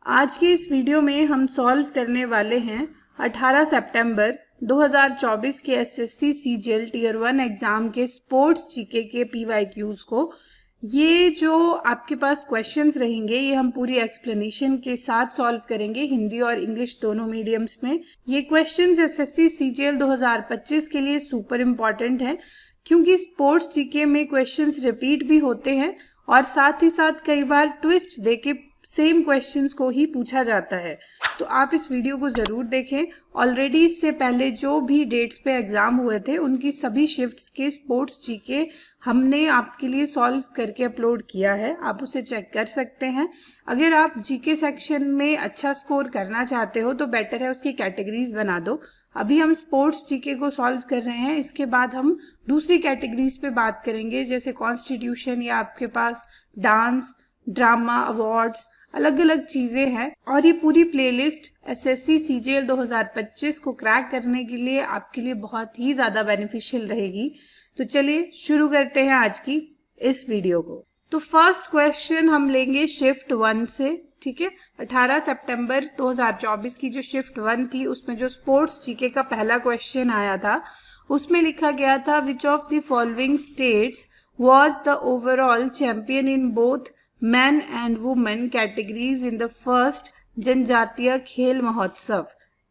आज के इस वीडियो में हम सॉल्व करने वाले हैं 18 सितंबर 2024 के एसएससी सीजीएल टियर 1 एग्जाम के स्पोर्ट्स जीके के पीवाईक्यूज को। ये जो आपके पास क्वेश्चंस रहेंगे ये हम पूरी एक्सप्लेनेशन के साथ सॉल्व करेंगे, हिंदी और इंग्लिश दोनों मीडियम्स में। ये क्वेश्चंस एसएससी सीजीएल 2025 के लिए सुपर इम्पोर्टेंट है क्योंकि स्पोर्ट्स जीके में क्वेश्चंस रिपीट भी होते हैं और साथ ही साथ कई बार ट्विस्ट देके सेम क्वेश्चंस को ही पूछा जाता है। तो आप इस वीडियो को जरूर देखें। ऑलरेडी इससे पहले जो भी डेट्स पे एग्जाम हुए थे उनकी सभी शिफ्ट्स के स्पोर्ट्स जीके हमने आपके लिए सॉल्व करके अपलोड किया है, आप उसे चेक कर सकते हैं। अगर आप जीके सेक्शन में अच्छा स्कोर करना चाहते हो तो बेटर है उसकी कैटेगरीज बना दो। अभी हम स्पोर्ट्स जीके को सॉल्व कर रहे हैं, इसके बाद हम दूसरी कैटेगरीज पे बात करेंगे जैसे कॉन्स्टिट्यूशन या आपके पास डांस, ड्रामा, अवार्ड्स, अलग अलग चीजें हैं। और ये पूरी प्लेलिस्ट एसएससी सीजीएल 2025 को क्रैक करने के लिए आपके लिए बहुत ही ज्यादा बेनिफिशियल रहेगी। तो चलिए शुरू करते हैं आज की इस वीडियो को। तो फर्स्ट क्वेश्चन हम लेंगे शिफ्ट 1 से, ठीक है। 18 सितंबर 2024 की जो शिफ्ट 1 थी उसमें जो स्पोर्ट्स जीके का पहला क्वेश्चन आया था उसमें लिखा गया था विच of the following states was the overall champion in both man and women categories in the first जनजातीय खेल महोत्सव।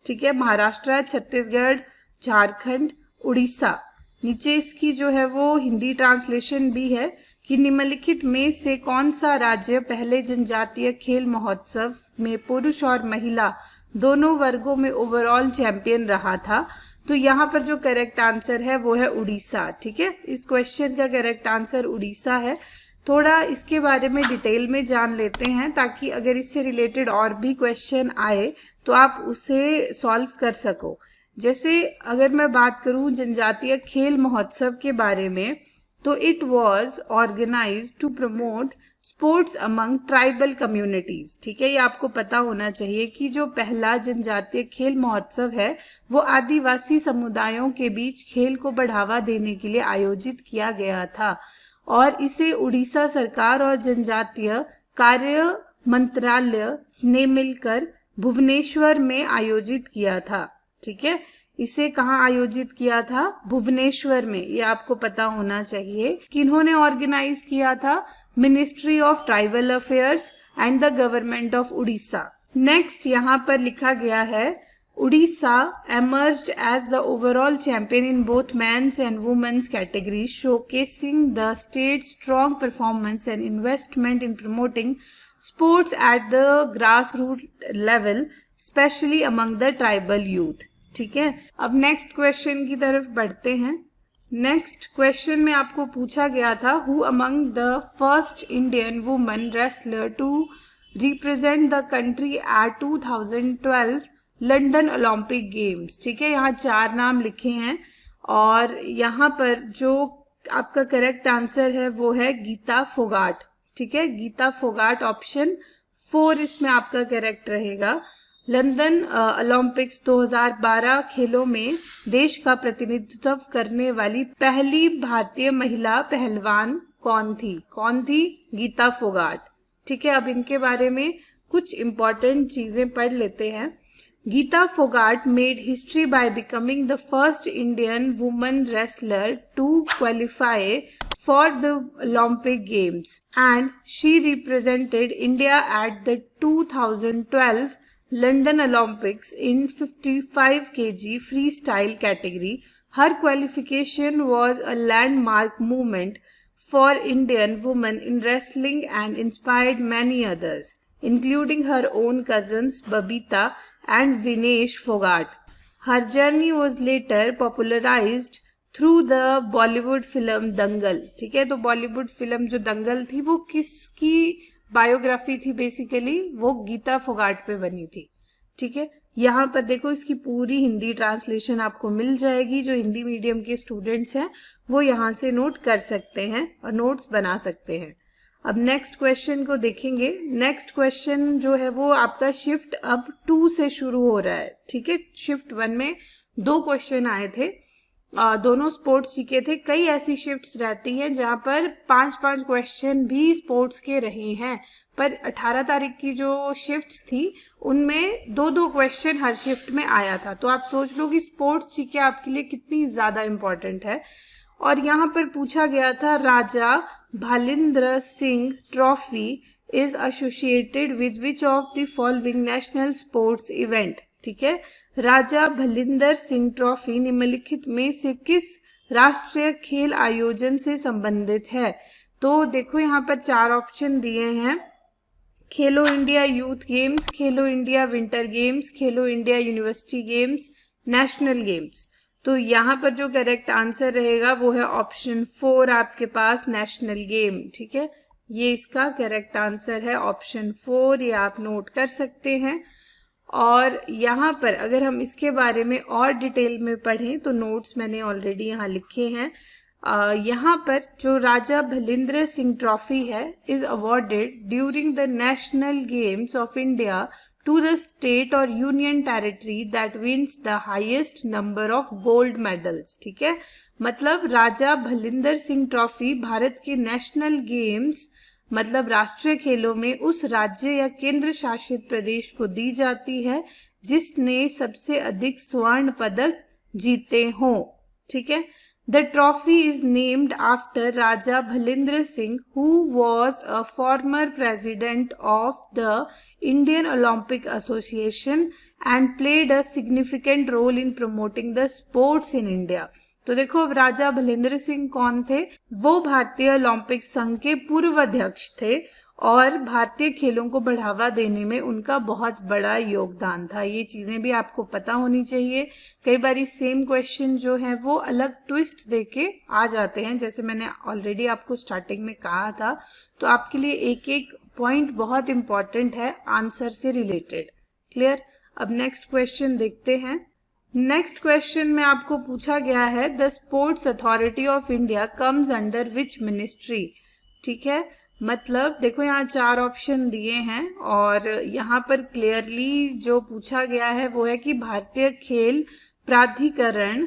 ठीक है, महाराष्ट्र, छत्तीसगढ़, झारखंड, उड़ीसा। नीचे इसकी जो है वो हिंदी ट्रांसलेशन भी है कि निम्नलिखित में से कौन सा राज्य पहले जनजातीय खेल महोत्सव में पुरुष और महिला दोनों वर्गों में ओवरऑल चैंपियन रहा था। तो यहाँ पर जो करेक्ट आंसर है वो है उड़ीसा। ठीक है, इस क्वेश्चन का करेक्ट आंसर उड़ीसा है। थोड़ा इसके बारे में डिटेल में जान लेते हैं ताकि अगर इससे रिलेटेड और भी क्वेश्चन आए तो आप उसे सॉल्व कर सको। जैसे अगर मैं बात करूं जनजातीय खेल महोत्सव के बारे में तो it was organized to promote sports among tribal communities. ठीक है, ये आपको पता होना चाहिए कि जो पहला जनजातीय खेल महोत्सव है वो आदिवासी समुदायों के बीच खेल को बढ़ावा देने के लिए आयोजित किया गया था और इसे उड़ीसा सरकार और जनजातीय कार्य मंत्रालय ने मिलकर भुवनेश्वर में आयोजित किया था। ठीक है, इसे कहाँ आयोजित किया था? भुवनेश्वर में। ये आपको पता होना चाहिए। किन्होंने ऑर्गेनाइज किया था? Ministry of tribal affairs and the government of Orissa. Next यहाँ पर लिखा गया है Odisha emerged as the overall champion in both men's and women's categories, showcasing the state's strong performance and investment in promoting sports at the grassroots level, especially among the tribal youth. ठीक है, अब next question की तरफ बढ़ते हैं। Next question में आपको पूछा गया था who among the first Indian woman wrestler to represent the country at 2012 London Olympic games. ठीक है, यहाँ 4 नाम लिखे हैं और यहाँ पर जो आपका करेक्ट आंसर है वो है गीता फोगाट। ठीक है, गीता फोगाट ऑप्शन 4 इसमें आपका करेक्ट रहेगा। लंदन ओलंपिक्स 2012 खेलों में देश का प्रतिनिधित्व करने वाली पहली भारतीय महिला पहलवान कौन थी? गीता फोगाट। ठीक है, अब इनके बारे में कुछ इंपॉर्टेंट चीजें पढ़ लेते हैं। Geeta Fogart made history by becoming the first Indian woman wrestler to qualify for the Olympic Games, and she represented India at the 2012 London Olympics in 55 kg freestyle category. Her qualification was a landmark moment for Indian women in wrestling and inspired many others, including her own cousins Babita and Vinesh Fogart. Her journey was later popularized through the Bollywood film Dangal. ठीक है, तो Bollywood film जो दंगल थी वो किसकी biography थी? Basically वो गीता फोगाट पे बनी थी। ठीक है, यहाँ पर देखो इसकी पूरी हिंदी ट्रांसलेशन आपको मिल जाएगी। जो हिंदी मीडियम के स्टूडेंट्स हैं वो यहाँ से नोट कर सकते हैं और नोट्स बना सकते हैं। अब नेक्स्ट क्वेश्चन को देखेंगे। नेक्स्ट क्वेश्चन जो है वो आपका शिफ्ट अब 2 से शुरू हो रहा है। ठीक है, शिफ्ट 1 में 2 क्वेश्चन आए थे, दोनों स्पोर्ट्स जीके थे। कई ऐसी शिफ्ट्स रहती हैं जहां पर 5-5 क्वेश्चन भी स्पोर्ट्स के रहे हैं, पर 18 तारीख की जो शिफ्ट्स थी उनमें 2-2 क्वेश्चन हर शिफ्ट में आया था। तो आप सोच लो कि स्पोर्ट्स जीके आपके लिए कितनी ज़्यादा इम्पोर्टेंट है। और यहाँ पर पूछा गया था Raja Bhalindra Singh trophy is associated with which of the following national sports event. ठीक है, राजा भलिंदर सिंह ट्रॉफी निम्नलिखित में से किस राष्ट्रीय खेल आयोजन से संबंधित है। तो देखो यहाँ पर 4 ऑप्शन दिए हैं, खेलो इंडिया यूथ गेम्स, खेलो इंडिया विंटर गेम्स, खेलो India university games, national games. तो यहाँ पर जो करेक्ट आंसर रहेगा वो है ऑप्शन 4 आपके पास, नेशनल गेम। ठीक है, ये इसका करेक्ट आंसर है ऑप्शन 4, ये आप नोट कर सकते हैं। और यहाँ पर अगर हम इसके बारे में और डिटेल में पढ़ें तो नोट्स मैंने ऑलरेडी यहाँ लिखे हैं। यहाँ पर जो राजा भलिंद्र सिंह ट्रॉफी है is awarded during the national games of India to the state or union territory that wins the highest number of gold medals। ठीक है, मतलब राजा भलिंदर सिंह ट्रॉफी भारत के नेशनल गेम्स मतलब राष्ट्रीय खेलों में उस राज्य या केंद्र शासित प्रदेश को दी जाती है जिसने सबसे अधिक स्वर्ण पदक जीते हों। ठीक है, The trophy is named after Raja Bhalendra Singh, who was a former president of the Indian Olympic Association and played a significant role in promoting the sports in India। तो देखो अब राजा भलेंद्र सिंह कौन थे, वो भारतीय ओलंपिक संघ के पूर्व अध्यक्ष थे और भारतीय खेलों को बढ़ावा देने में उनका बहुत बड़ा योगदान था। ये चीजें भी आपको पता होनी चाहिए। कई बार सेम क्वेश्चन जो है वो अलग ट्विस्ट देके आ जाते हैं, जैसे मैंने ऑलरेडी आपको स्टार्टिंग में कहा था। तो आपके लिए एक एक पॉइंट बहुत इंपॉर्टेंट है आंसर से रिलेटेड। क्लियर? अब नेक्स्ट क्वेश्चन देखते हैं। नेक्स्ट क्वेश्चन में आपको पूछा गया है the sports authority of India comes under which ministry. ठीक है, मतलब देखो यहाँ 4 ऑप्शन दिए हैं और यहाँ पर क्लियरली जो पूछा गया है वो है कि भारतीय खेल प्राधिकरण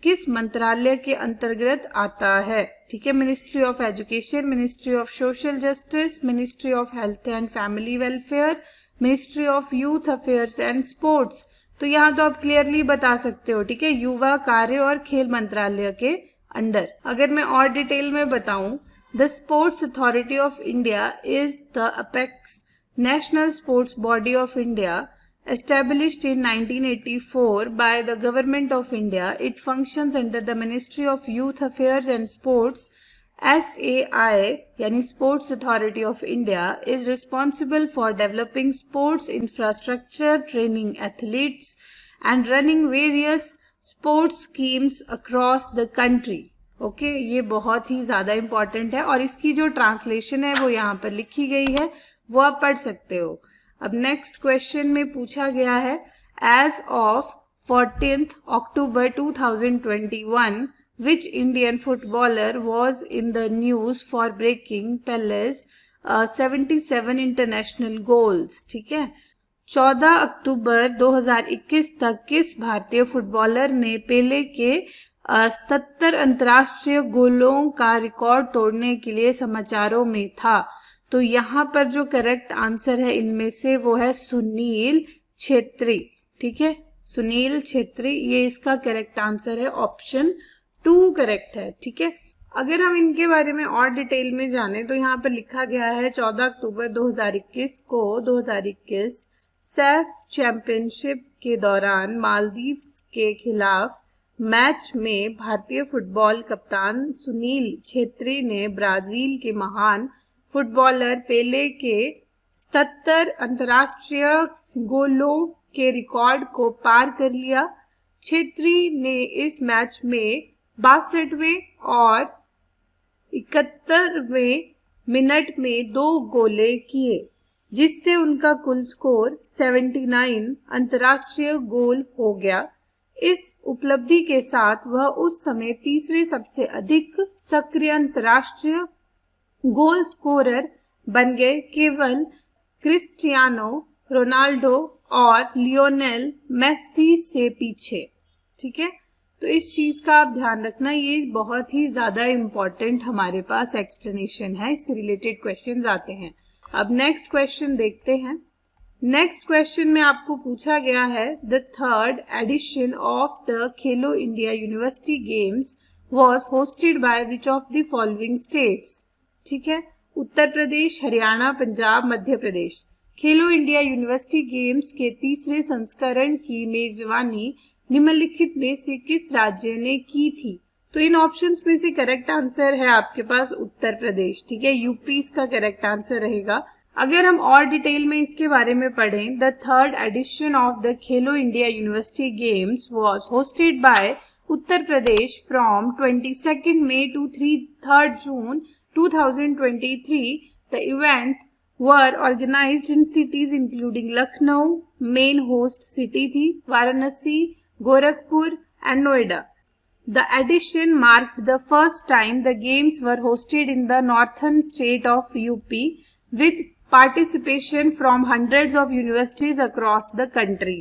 किस मंत्रालय के अंतर्गत आता है। ठीक है, ministry of education, ministry of social justice, ministry of health and family welfare, ministry of youth affairs and sports. तो यहाँ तो आप क्लियरली बता सकते हो। ठीक है, युवा कार्य और खेल मंत्रालय के अंडर। अगर मैं और डिटेल में बताऊं, The Sports Authority of India is the apex national sports body of India established in 1984 by the Government of India. It functions under the Ministry of Youth Affairs and Sports। SAI यानी Sports Authority of India is responsible for developing sports infrastructure, training athletes and running various sports schemes across the country। Okay, ये बहुत ही ज्यादा important है और इसकी जो translation है वो यहाँ पर लिखी गई है, वो आप पढ़ सकते हो। अब नेक्स्ट क्वेश्चन में पूछा गया है as of 14th October 2021 which Indian footballer was in the news for breaking Pele's 77 international goals. ठीक है, 14 अक्टूबर 2021 तक किस भारतीय फुटबॉलर ने पेले के 77 अंतर्राष्ट्रीय गोलों का रिकॉर्ड तोड़ने के लिए समाचारों में था। तो यहाँ पर जो करेक्ट आंसर है इनमें से वो है सुनील छेत्री। ठीक है, सुनील छेत्री, ये इसका करेक्ट आंसर है, ऑप्शन 2 करेक्ट है। ठीक है, अगर हम इनके बारे में और डिटेल में जाने तो यहाँ पर लिखा गया है 14 अक्टूबर 2021 को 2021 सैफ चैंपियनशिप के दौरान मालदीव्स के खिलाफ मैच में भारतीय फुटबॉल कप्तान सुनील छेत्री ने ब्राजील के महान फुटबॉलर पेले के 77 अंतर्राष्ट्रीय गोलों के रिकॉर्ड को पार कर लिया। छेत्री ने इस मैच में 62वें और 71वें मिनट में 2 गोले किए, जिससे उनका कुल स्कोर 79 अंतर्राष्ट्रीय गोल हो गया। इस उपलब्धि के साथ वह उस समय तीसरे सबसे अधिक सक्रिय अंतर्राष्ट्रीय गोल स्कोरर बन गए, केवल क्रिस्टियानो रोनाल्डो और लियोनेल मेसी से पीछे। ठीक है, तो इस चीज का आप ध्यान रखना, ये बहुत ही ज्यादा इम्पोर्टेंट हमारे पास एक्सप्लेनेशन है, इससे रिलेटेड क्वेश्चंस आते हैं। अब नेक्स्ट क्वेश्चन देखते हैं। नेक्स्ट क्वेश्चन में आपको पूछा गया है the third edition of the Khelo India university games was hosted by which of the following states. ठीक है, उत्तर प्रदेश, हरियाणा, पंजाब, मध्य प्रदेश। खेलो इंडिया यूनिवर्सिटी गेम्स के तीसरे संस्करण की मेजबानी निम्नलिखित में से किस राज्य ने की थी? तो इन ऑप्शंस में से करेक्ट आंसर है आपके पास उत्तर प्रदेश। ठीक है, यूपी इसका करेक्ट आंसर रहेगा। अगर हम और डिटेल में इसके बारे में पढ़ें, the third edition of the Khelo India university games was hosted by Uttar Pradesh from 22 May to 3 June 2023. The event were organized in cities including Lucknow, main host city थी, Varanasi, Gorakhpur and Noida. The edition marked the first time the games were hosted in the northern state of UP with participation from hundreds of universities across the country.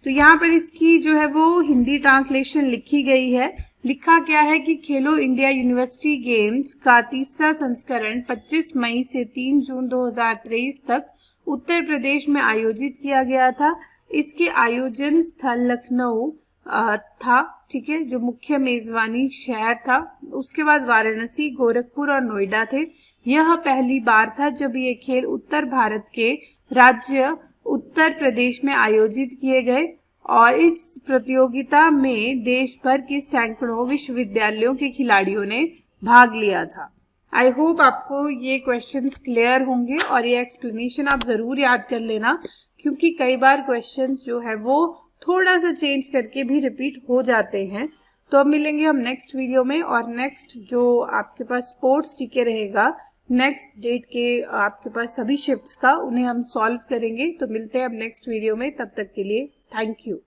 तो यहाँ पर इसकी जो है वो Hindi translation लिखी गई है। लिखा क्या है कि खेलो इंडिया यूनिवर्सिटी गेम्स का तीसरा संस्करण 25 मई से 3 जून 2023 तक उत्तर प्रदेश में आयोजित किया गया था। इसके आयोजन स्थल लखनऊ था, ठीक है, जो मुख्य मेजबानी शहर था। उसके बाद वाराणसी, गोरखपुर और नोएडा थे। यह पहली बार था जब ये खेल उत्तर भारत के राज्य उत्तर प्रदेश में आयोजित किए गए और इस प्रतियोगिता में देश भर के सैकड़ों विश्वविद्यालयों के खिलाड़ियों ने भाग लिया था। आई होप आपको ये क्वेश्चंस क्लियर होंगे और ये एक्सप्लेनेशन आप जरूर याद कर लेना, क्योंकि कई बार क्वेश्चंस जो है वो थोड़ा सा चेंज करके भी रिपीट हो जाते हैं। तो अब मिलेंगे हम नेक्स्ट वीडियो में, और नेक्स्ट जो आपके पास स्पोर्ट्स जीके रहेगा नेक्स्ट डेट के आपके पास सभी शिफ्ट्स का, उन्हें हम सॉल्व करेंगे। तो मिलते हैं अब नेक्स्ट वीडियो में, तब तक के लिए थैंक यू।